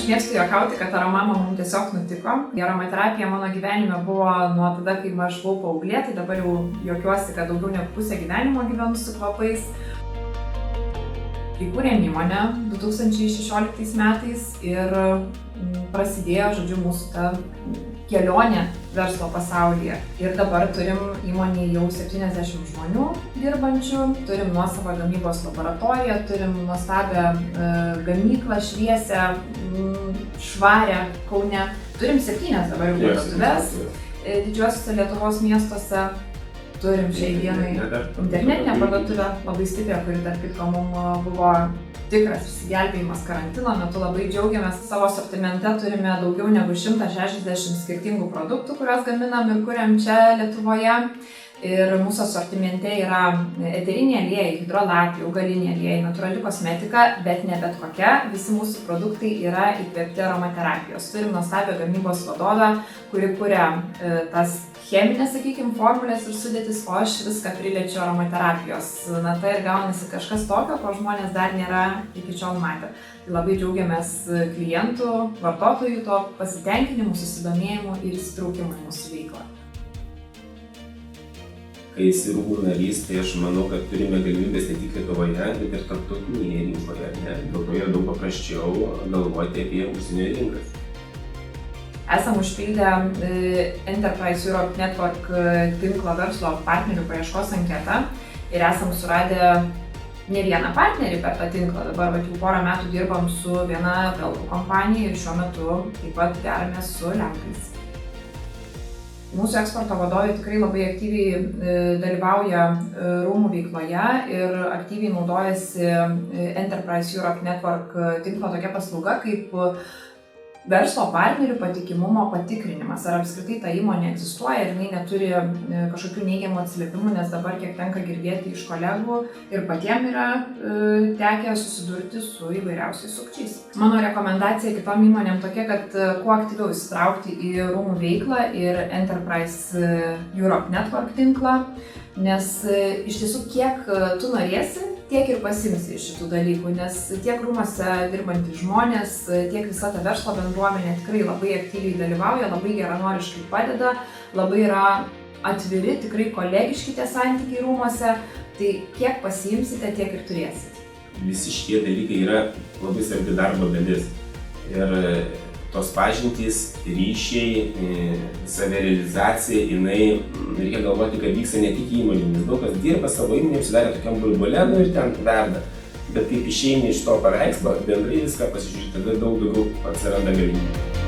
mėgstu juokauti, kad aromama mums tiesiog nutiko. Aromaterapija mano gyvenime buvo nuo tada, kai aš buvau paauglė, tai dabar jau juokiuosi, kad daugiau negu pusę gyvenimo gyvenu su kvapais. Įkūrėm įmonę 2016 metais ir prasidėjo, žodžiu, mūsų ta kelionė verslo pasaulyje. Ir dabar turim įmonėje jau 70 žmonių dirbančių, turim nuosavą gamybos laboratoriją, turim nuostabią gamyklą, šviesią, švarę Kaune. Turim 7 dabar jau parduotuves didžiuosiuose Lietuvos miestuose. Turim šiai dienai internetinę parduotuvę, labai stiprią, kuri tarp kitko mums buvo tikras išsigelbėjimas karantino metu. Labai džiaugiamės, savo asortimente turime daugiau negu 160 skirtingų produktų, kuriuos gaminam ir kuriam čia Lietuvoje. Ir mūsų asortimente yra eteriniai aliejai, hidrolatai, augaliniai aliejai, natūrali kosmetika, bet ne bet kokia. Visi mūsų produktai yra įkvėpti aromaterapijos. Turim nuostabią gamybos vadovę, kuri kuria tas cheminės, sakykime, formulės ir sudėtis, o aš viską priliečiu aromaterapijos. Na tai ir gaunasi kažkas tokio, ko žmonės dar nėra iki šiol matę. Tai labai džiaugiamės klientų, vartotojų to pasitenkinimu, susidomėjimu ir įsitraukimu į mūsų veiklą. Kai esi rūmų narys, tai aš manau, kad turime galimybės ne tik Lietuvoje, bet ir tarptautinėje rinkoje. Dėl to yra daug paprasčiau galvoti apie užsienio rinkas. Esam užpildę Enterprise Europe Network tinklo verslo partnerių paieškos anketą ir esam suradę ne vieną partnerį per tą tinklą. Dabar jau porą metų dirbam su viena belgų kompanija ir šiuo metu taip pat deramės su lenkais. Mūsų eksporto vadovai tikrai labai aktyviai dalyvauja rūmų veikloje ir aktyviai naudojasi Enterprise Europe Network tinklo tokia paslauga kaip verslo partnerių patikimumo patikrinimas. Ar apskritai ta įmonė egzistuoja ir jinai neturi kažkokių neigiamų atsiliepimų, nes dabar kiek tenka girdėti iš kolegų ir patiem yra tekę susidurti su įvairiausiais sukčiais. Mano rekomendacija kitom įmonėm tokia, kad kuo aktyviau įsitraukti į rūmų veiklą ir Enterprise Europe Network tinklą, nes iš tiesų kiek tu norėsi, tiek ir pasimsi iš šitų dalykų, nes tiek rūmuose dirbantys žmonės, tiek visa ta verslo bendruomenė tikrai labai aktyviai dalyvauja, labai geranoriškai padeda, labai yra atviri, tikrai kolegiški tie santykiai rūmuose, tai kiek pasiimsite, tiek ir turėsite. Visi šitie dalykai yra labai svarbi darbo dalis. Ir tos pažintys, ryšiai, savirealizacija, reikia galvoti, kad vyksta ne tik įmonė, nes daug kas dirba savo įmonė, apsidarė tokiam burbule, ir ten verda. Bet kaip išeini iš to paveikslo, bendrai viską pasižiūrėti, tada daug daugiau atsiranda galimybių.